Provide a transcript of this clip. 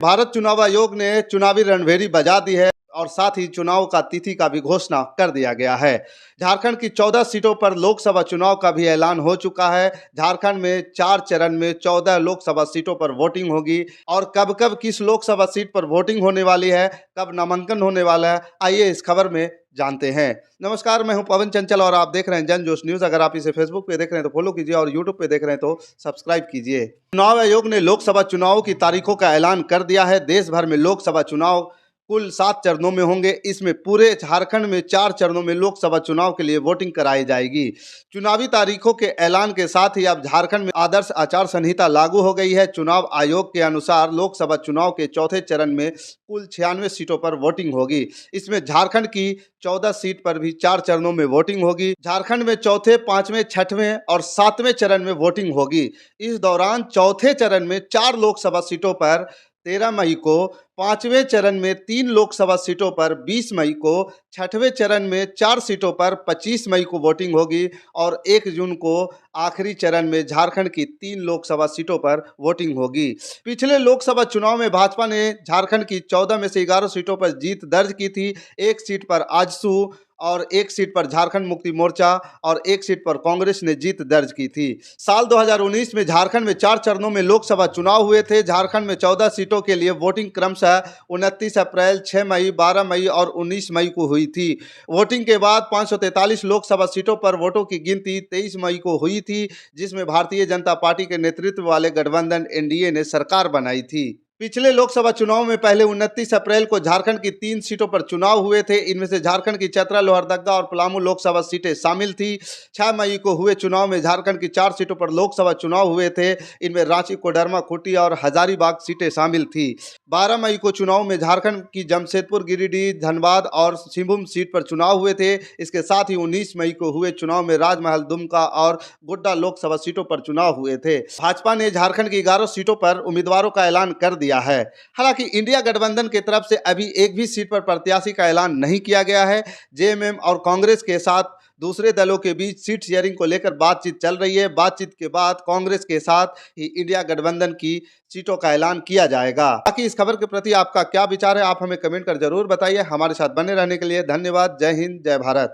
भारत चुनाव आयोग ने चुनावी रणभेरी बजा दी है और साथ ही चुनाव का तिथि का भी घोषणा कर दिया गया है। झारखंड की 14 सीटों पर लोकसभा चुनाव का भी ऐलान हो चुका है। झारखंड में 4 चरण में 14 लोकसभा सीटों पर वोटिंग होगी और कब कब किस लोकसभा सीट पर वोटिंग होने वाली है, कब नामांकन होने वाला है, आइए इस खबर में जानते हैं। नमस्कार, मैं हूं पवन चंचल और आप देख रहे हैं जन जोश न्यूज। अगर आप इसे फेसबुक पे देख रहे हैं तो फॉलो कीजिए और यूट्यूब पे देख रहे हैं तो सब्सक्राइब कीजिए। चुनाव आयोग ने लोकसभा चुनाव की तारीखों का ऐलान कर दिया है। देश भर में लोकसभा चुनाव कुल 7 चरणों में होंगे। इसमें पूरे झारखंड में 4 चरणों में लोकसभा चुनाव के लिए वोटिंग कराई जाएगी। चुनावी तारीखों के ऐलान के साथ ही अब झारखंड में आदर्श आचार संहिता लागू हो गई है। चुनाव आयोग के अनुसार लोकसभा चुनाव के चौथे चरण में कुल 96 सीटों पर वोटिंग होगी। इसमें झारखंड की 14 सीट पर भी 4 चरणों में वोटिंग होगी। झारखंड में चौथे, पांचवें, छठवें और सातवें चरण में वोटिंग होगी। इस दौरान चौथे चरण में 4 लोकसभा सीटों पर 13 मई को, पांचवें चरण में 3 लोकसभा सीटों पर 20 मई को, छठवें चरण में 4 सीटों पर 25 मई को वोटिंग होगी और 1 जून को आखिरी चरण में झारखंड की 3 लोकसभा सीटों पर वोटिंग होगी। पिछले लोकसभा चुनाव में भाजपा ने झारखंड की 14 में से 11 सीटों पर जीत दर्ज की थी। 1 सीट पर आजसू और 1 सीट पर झारखंड मुक्ति मोर्चा और 1 सीट पर कांग्रेस ने जीत दर्ज की थी। साल 2019 में झारखंड में 4 चरणों में लोकसभा चुनाव हुए थे। झारखंड में 14 सीटों के लिए वोटिंग क्रमशः 29 अप्रैल, 6 मई, 12 मई और 19 मई को हुई थी। वोटिंग के बाद 543 लोकसभा सीटों पर वोटों की गिनती 23 मई को हुई थी, जिसमें भारतीय जनता पार्टी के नेतृत्व वाले गठबंधन एनडीए ने सरकार बनाई थी। पिछले लोकसभा चुनाव में पहले 29 अप्रैल को झारखंड की 3 सीटों पर चुनाव हुए थे। इनमें से झारखंड की चतरा, लोहरदगा और पलामू लोकसभा सीटें शामिल थी। 6 मई को हुए चुनाव में झारखंड की 4 सीटों पर लोकसभा चुनाव हुए थे। इनमें रांची, कोडरमा, खूंटी और हजारीबाग सीटें शामिल थी। 12 मई को चुनाव में झारखंड की जमशेदपुर, गिरिडीह, धनबाद और सिंहभूम सीट पर चुनाव हुए थे। इसके साथ ही 19 मई को हुए चुनाव में राजमहल, दुमका और गोड्डा लोकसभा सीटों पर चुनाव हुए थे। भाजपा ने झारखंड की 11 सीटों पर उम्मीदवारों का ऐलान कर दिया है। हालांकि इंडिया गठबंधन की तरफ से अभी एक भी सीट पर प्रत्याशी का ऐलान नहीं किया गया है। जेएमएम और कांग्रेस के साथ दूसरे दलों के बीच सीट शेयरिंग को लेकर बातचीत चल रही है। बातचीत के बाद कांग्रेस के साथ ही इंडिया गठबंधन की सीटों का ऐलान किया जाएगा। बाकी इस खबर के प्रति आपका क्या विचार है, आप हमें कमेंट कर जरूर बताइए। हमारे साथ बने रहने के लिए धन्यवाद। जय हिंद, जय भारत।